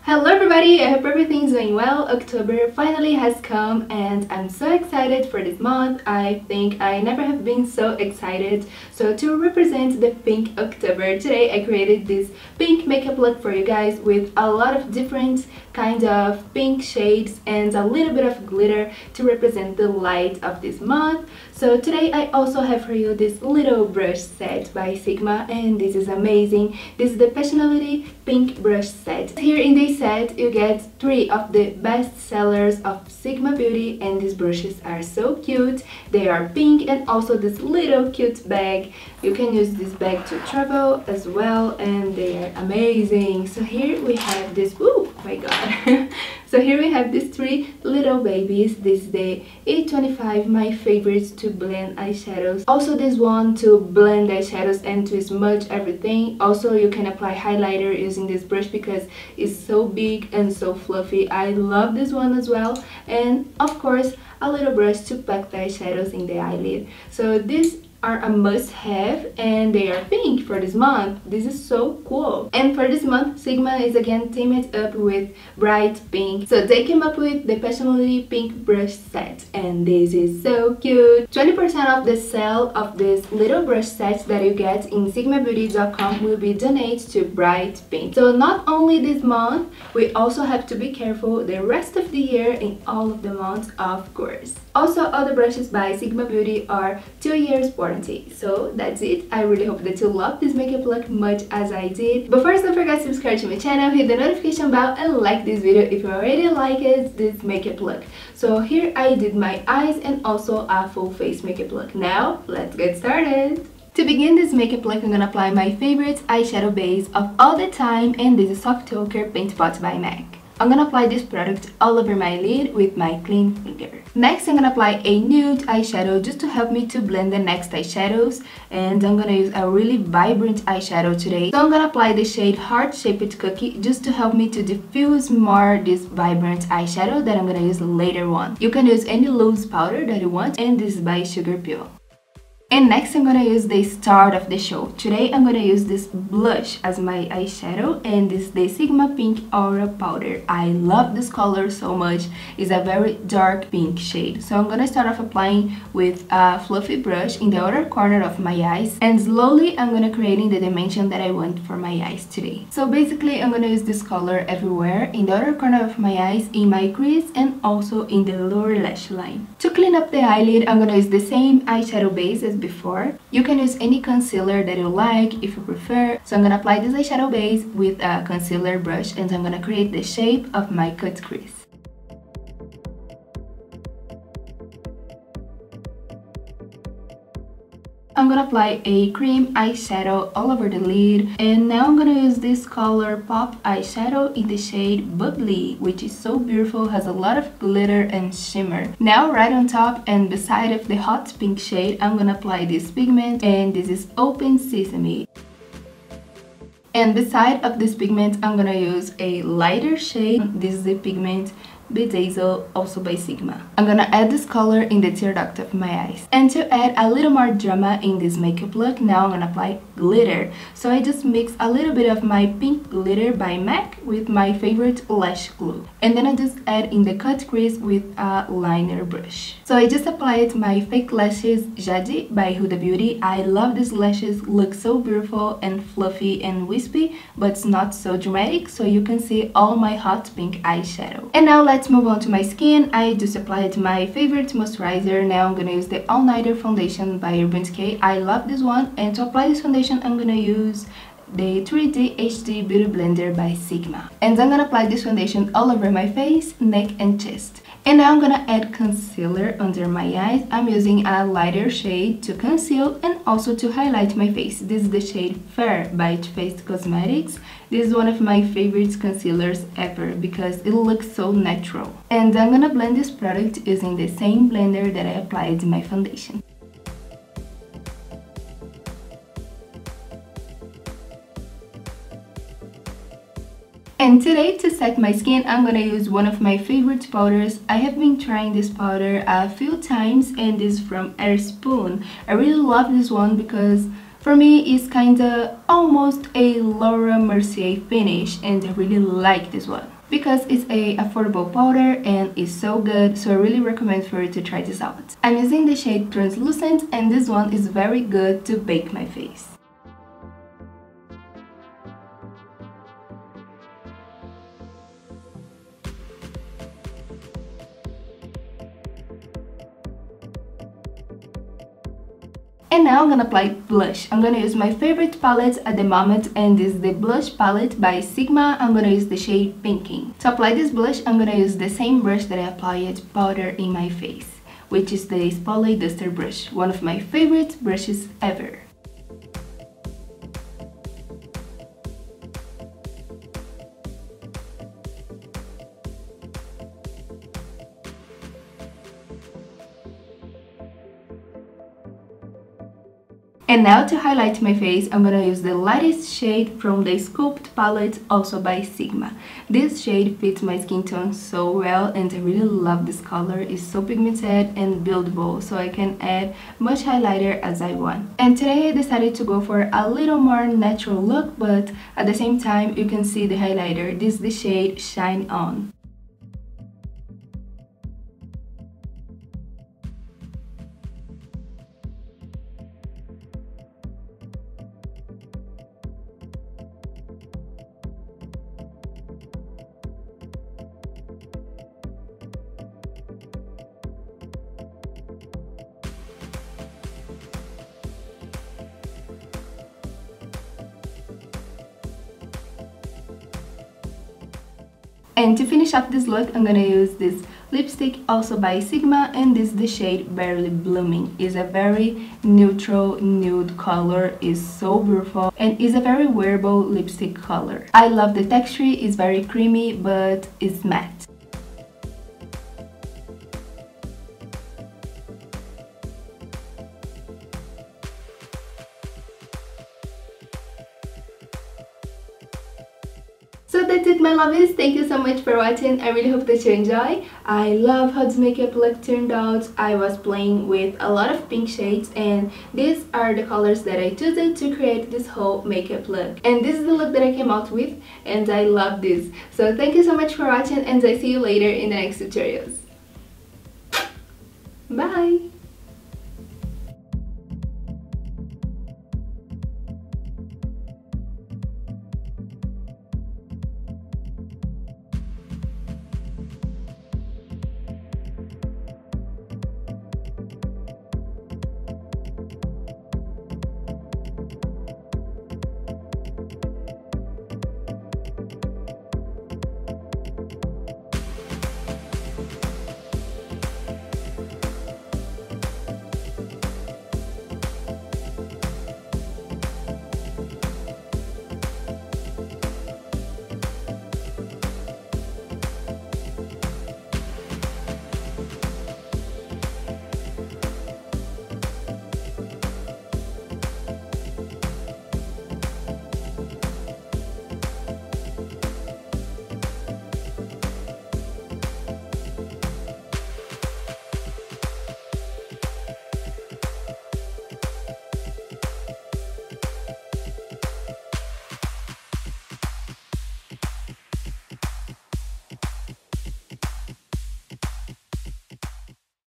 Hello everybody, I hope everything's going well. October finally has come and I'm so excited for this month. I think I never have been so excited. So to represent the pink October, today I created this pink makeup look for you guys with a lot of different kind of pink shades and a little bit of glitter to represent the light of this month. So today I also have for you this little brush set by Sigma, and this is amazing. This is the Passionality pink brush set. Here in this set you get 3 of the best sellers of Sigma Beauty, and these brushes are so cute. They are pink, and also this little cute bag. You can use this bag to travel as well, and they are amazing. So here we have this, oh my god. So here we have these 3 little babies. This is the A25, my favorites to blend eyeshadows. Also this one to blend eyeshadows and to smudge everything. Also you can apply highlighter using this brush because it's so big and so fluffy. I love this one as well. And of course a little brush to pack the eyeshadows in the eyelid. So these are a must-have, and they are pink for this month. This is so cool. And for this month Sigma is again teamed up with bright pink, so they came up with the Passionality pink brush set, and this is so cute. 20% of the sale of this little brush set that you get in sigmabeauty.com will be donated to bright pink. So not only this month, we also have to be careful the rest of the year in all of the months, of course. Also, all the brushes by Sigma Beauty are 2 years warranty. So that's it. I really hope that you love this makeup look much as I did. But first, don't forget to subscribe to my channel, hit the notification bell, and like this video if you already like this makeup look. So here I did my eyes and also a full face makeup look. Now, let's get started. To begin this makeup look, I'm gonna apply my favorite eyeshadow base of all the time, and this is Soft Ochre Paint Pot by MAC. I'm gonna apply this product all over my lid with my clean finger. Next, I'm gonna apply a nude eyeshadow just to help me to blend the next eyeshadows, and I'm gonna use a really vibrant eyeshadow today. So I'm gonna apply the shade Heart Shaped Cookie just to help me to diffuse more this vibrant eyeshadow that I'm gonna use later on. You can use any loose powder that you want, and this is by Sugar Pill. And next I'm gonna use the start of the show. Today I'm gonna use this blush as my eyeshadow, and this is the Sigma Pink Aura Powder. I love this color so much. It's a very dark pink shade. So I'm gonna start off applying with a fluffy brush in the outer corner of my eyes, and slowly I'm gonna creating the dimension that I want for my eyes today. So basically I'm gonna use this color everywhere, in the outer corner of my eyes, in my crease, and also in the lower lash line. To clean up the eyelid, I'm gonna use the same eyeshadow base as before. You can use any concealer that you like if you prefer. So I'm gonna apply this eyeshadow base with a concealer brush, and I'm gonna create the shape of my cut crease. I'm gonna apply a cream eyeshadow all over the lid, and now I'm gonna use this color Pop eyeshadow in the shade Bubbly, which is so beautiful, has a lot of glitter and shimmer. Now right on top and beside of the hot pink shade, I'm gonna apply this pigment, and this is Open Sesame. And beside of this pigment, I'm gonna use a lighter shade. This is the pigment Bedazzle, also by Sigma. I'm gonna add this color in the tear duct of my eyes. And to add a little more drama in this makeup look, now I'm gonna apply glitter. So I just mix a little bit of my pink glitter by MAC with my favorite lash glue. And then I just add in the cut crease with a liner brush. So I just applied my fake lashes Jadi by Huda Beauty. I love these lashes, look so beautiful and fluffy and wispy, but it's not so dramatic, so you can see all my hot pink eyeshadow. And now let's move on to my skin. I just applied my favorite moisturizer. Now I'm gonna use the All Nighter foundation by Urban Decay. I love this one, and to apply this foundation I'm gonna use the 3D HD Beauty Blender by Sigma. And I'm gonna apply this foundation all over my face, neck, and chest. And now I'm gonna add concealer under my eyes. I'm using a lighter shade to conceal and also to highlight my face. This is the shade Fair by Too Faced Cosmetics. This is one of my favorite concealers ever because it looks so natural. And I'm gonna blend this product using the same blender that I applied my foundation. And today, to set my skin, I'm gonna use one of my favorite powders. I have been trying this powder a few times, and this is from Air Spoon. I really love this one because For me, it's kinda almost a Laura Mercier finish, and I really like this one. because it's a affordable powder and is so good, so I really recommend for you to try this out. I'm using the shade Translucent, and this one is very good to bake my face. And now I'm gonna apply blush. I'm gonna use my favorite palette at the moment, and this is the blush palette by Sigma. I'm gonna use the shade Pinking. To apply this blush, I'm gonna use the same brush that I applied powder in my face, which is the Spotlight Duster brush, one of my favorite brushes ever. And now to highlight my face, I'm gonna use the lightest shade from the Sculpt palette, also by Sigma. This shade fits my skin tone so well, and I really love this color. It's so pigmented and buildable, so I can add much highlighter as I want. And today I decided to go for a little more natural look, but at the same time you can see the highlighter. This is the shade Shine On. And to finish up this look, I'm gonna use this lipstick, also by Sigma, and this is the shade Barely Blooming. It's a very neutral nude color, is so beautiful, and is a very wearable lipstick color. I love the texture, it's very creamy, but it's matte. So that's it, my lovies. Thank you so much for watching. I really hope that you enjoy. I love how this makeup look turned out. I was playing with a lot of pink shades, and these are the colors that I chosen to create this whole makeup look. And this is the look that I came out with, and I love this. So thank you so much for watching, and I see you later in the next tutorials. Bye!